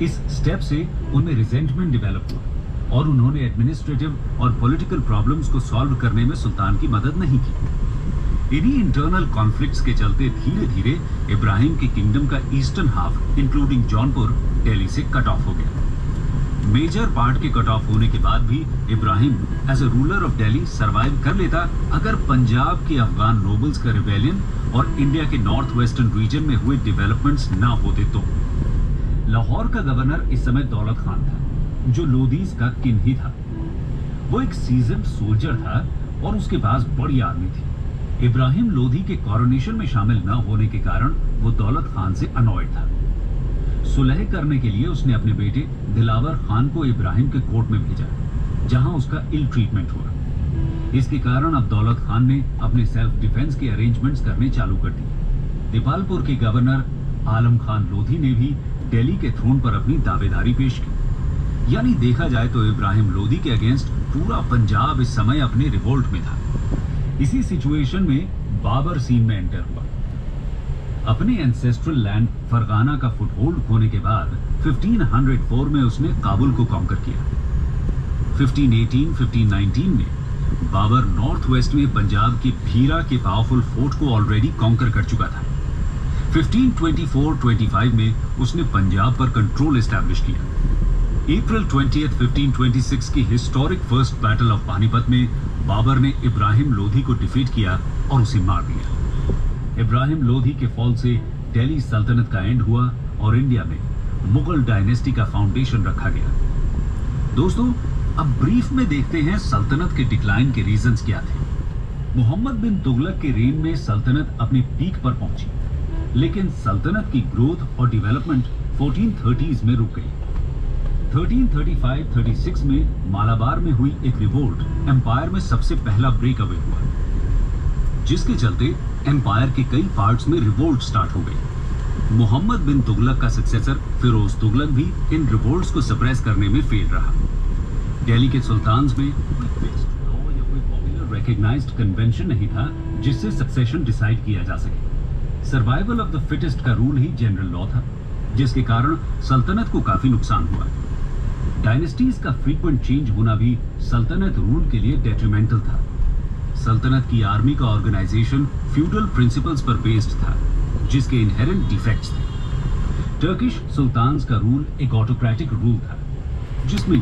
इस स्टेप से उनमें रिजेंटमेंट डेवलप हुआ और उन्होंने एडमिनिस्ट्रेटिव और पॉलिटिकल प्रॉब्लम्स को सॉल्व करने में सुल्तान की मदद नहीं की। इन्हीं इंटरनल कॉन्फ्लिक्ट्स के चलते धीरे धीरे इब्राहिम के किंगडम का eastern half including Jaunpur Delhi से कट ऑफ हो गया। मेजर पार्ट के कट ऑफ होने के बाद भी Ibrahim as a ruler of Delhi survive कर लेता अगर पंजाब के अफगान नोबल्स का रिबेलियन और इंडिया के नॉर्थ वेस्टर्न रीजन में हुए डेवलपमेंट्स ना होते तो। लाहौर का गवर्नर इस समय दौलत खान था, जो लोदीज का किंग ही था। वो एक सीजन्ड सोल्जर था और उसके पास बड़ी आर्मी थी। इब्राहिम लोधी के कॉरोनेशन में शामिल न होने के कारण वो दौलत खान से अनॉयड था। सुलह करने के लिए उसने अपने बेटे दिलावर खान को इब्राहिम के कोर्ट में भेजा, जहां उसका इल ट्रीटमेंट हुआ। इसके कारण अब दौलत खान ने अपने सेल्फ डिफेंस के अरेंजमेंट्स करने चालू कर दिए। दीपालपुर के गवर्नर आलम खान लोधी ने भी दिल्ली के थ्रोन पर अपनी दावेदारी पेश की। यानी देखा जाए तो इब्राहिम लोधी के अगेंस्ट पूरा पंजाब इस समय अपने रिवोल्ट में था। इसी सिचुएशन में बाबर सीन में एंटर हुआ। अपने एंसेस्ट्रल लैंड फरगाना का फुटहोल्ड होने के बाद 1504 में उसने काबुल को कॉन्कर किया। 1518-1519 में बाबर नॉर्थ वेस्ट में पंजाब के भीरा के पावरफुल फोर्ट को ऑलरेडी कॉन्कर कर चुका था। 1524-25 में उसने पंजाब पर कंट्रोल एस्टैब्लिश किया। अप्रैल 20, 1526 की historic first battle of Panipat में बाबर ने इब्राहिम लोधी को डिफीट किया और उसे मार दिया। इब्राहिम लोधी के फॉल से दिल्ली सल्तनत का एंड हुआ और इंडिया में मुगल डायनेस्टी का फाउंडेशन रखा गया। दोस्तों, अब ब्रीफ में देखते हैं सल्तनत के डिक्लाइन के रीजंस क्या थे। मोहम्मद बिन तुगलक के रेन में सल्तनत अपने पीक पर पहुंची, लेकिन सल्तनत की ग्रोथ और डेवलपमेंट 1430s में रुक गई। 1335-36 में मालाबार में हुई एक रिवोल्ट एम्पायर में सबसे पहला ब्रेक अवे हुआ, जिसके चलते एम्पायर के कई पार्ट्स में रिवोल्ट स्टार्ट हो गई। मोहम्मद बिन तुगलक का सक्सेसर फिरोज तुगलक भी इन रिवोल्ट्स को सप्रेस करने में फेल रहा। दिल्ली के सुल्तान्स में कोई फिक्स्ड लॉ या कोई पॉपुलर रिकॉग्नाइज्ड कन्वेंशन नहीं था जिससे सक्सेशन डिसाइड किया जा सके। सर्वाइवल ऑफ द फिटेस्ट का रूल ही जनरल लॉ था, जिसके कारण सल्तनत को काफी नुकसान हुआ। डायनेस्टीज का फ्रीक्वेंट चेंज होना भी सल्तनत रूल के लिए डेट्रीमेंटल था। सल्तनत की आर्मी का ऑर्गेनाइजेशन फ्यूडल प्रिंसिपल्स पर बेस्ड था, जिसके इनहेरेंट डिफेक्ट्स थे। टर्किश सुल्तान्स का रूल एक ऑटोक्रेटिक रूल था, जिसमें